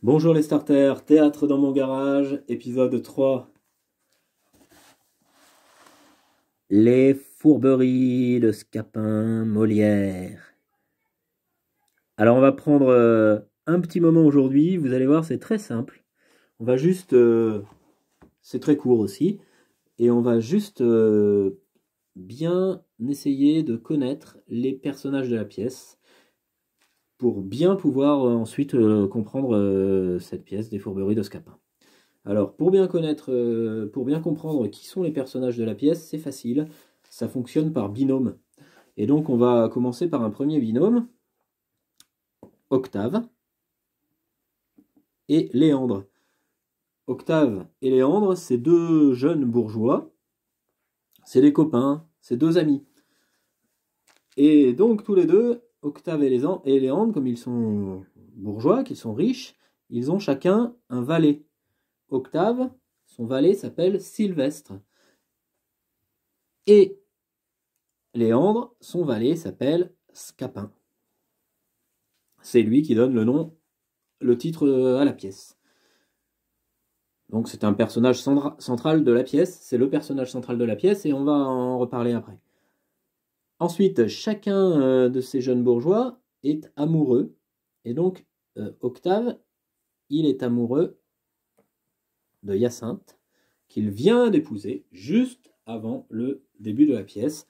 Bonjour les starters, théâtre dans mon garage, épisode 3. Les fourberies de Scapin Molière. Alors on va prendre un petit moment aujourd'hui, vous allez voir c'est très simple. On va juste, c'est très court aussi, et on va juste bien essayer de connaître les personnages de la pièce pour bien pouvoir ensuite comprendre cette pièce des fourberies de Scapin. Alors, pour bien connaître, pour bien comprendre qui sont les personnages de la pièce, c'est facile, ça fonctionne par binôme. Et donc, on va commencer par un premier binôme, Octave et Léandre. Octave et Léandre, c'est deux jeunes bourgeois, c'est des copains, c'est deux amis. Et donc, tous les deux, Octave et Léandre, comme ils sont bourgeois, qu'ils sont riches, ils ont chacun un valet. Octave, son valet s'appelle Sylvestre. Et Léandre, son valet s'appelle Scapin. C'est lui qui donne le titre à la pièce. Donc c'est un personnage central de la pièce, c'est le personnage central de la pièce et on va en reparler après. Ensuite, chacun de ces jeunes bourgeois est amoureux. Et donc, Octave, il est amoureux de Hyacinthe, qu'il vient d'épouser juste avant le début de la pièce.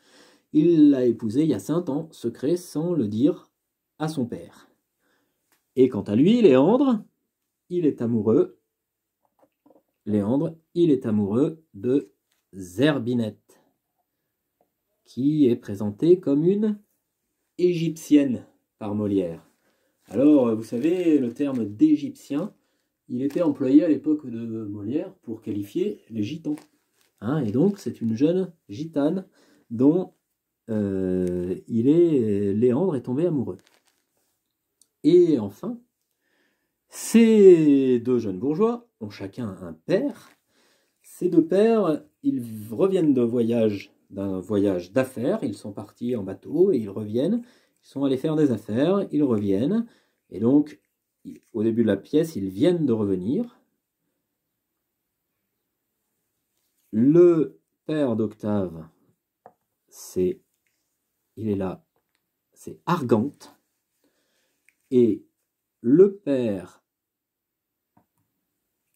Il l'a épousé, Hyacinthe, en secret, sans le dire à son père. Et quant à lui, Léandre, il est amoureux de Zerbinette, qui est présentée comme une égyptienne par Molière. Alors, vous savez, le terme d'égyptien, il était employé à l'époque de Molière pour qualifier les gitans. Et donc, c'est une jeune gitane dont Léandre est tombé amoureux. Et enfin, ces deux jeunes bourgeois ont chacun un père. Ces deux pères, ils reviennent d'un voyage d'affaires. Ils sont partis en bateau et ils reviennent. Ils sont allés faire des affaires, ils reviennent. Et donc, au début de la pièce, ils viennent de revenir. Le père d'Octave, il est là, c'est Argante. Et le père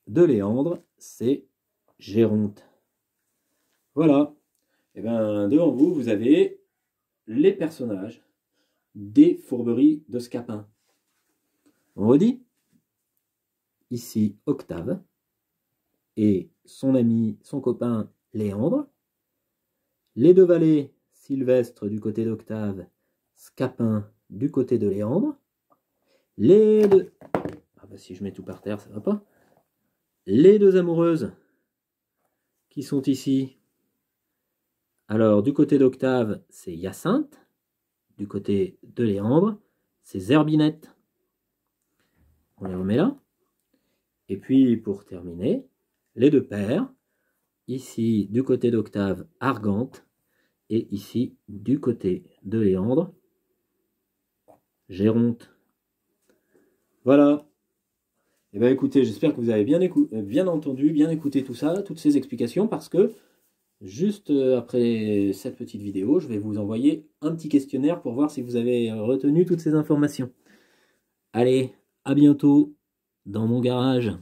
de Léandre, c'est Géronte. Voilà. Et bien, devant vous, vous avez les personnages des fourberies de Scapin. On redit. Ici, Octave et son ami, son copain Léandre. Les deux valets, Sylvestre du côté d'Octave, Scapin du côté de Léandre. Les deux... si je mets tout par terre, ça va pas. Les deux amoureuses qui sont ici. Alors, du côté d'Octave, c'est Hyacinthe. Du côté de Léandre, c'est Zerbinette. On les remet là. Et puis, pour terminer, les deux pères. Ici, du côté d'Octave, Argante. Et ici, du côté de Léandre, Géronte. Voilà. Eh bien écoutez, j'espère que vous avez bien entendu, bien écouté tout ça, toutes ces explications, parce que juste après cette petite vidéo, je vais vous envoyer un petit questionnaire pour voir si vous avez retenu toutes ces informations. Allez, à bientôt dans mon garage.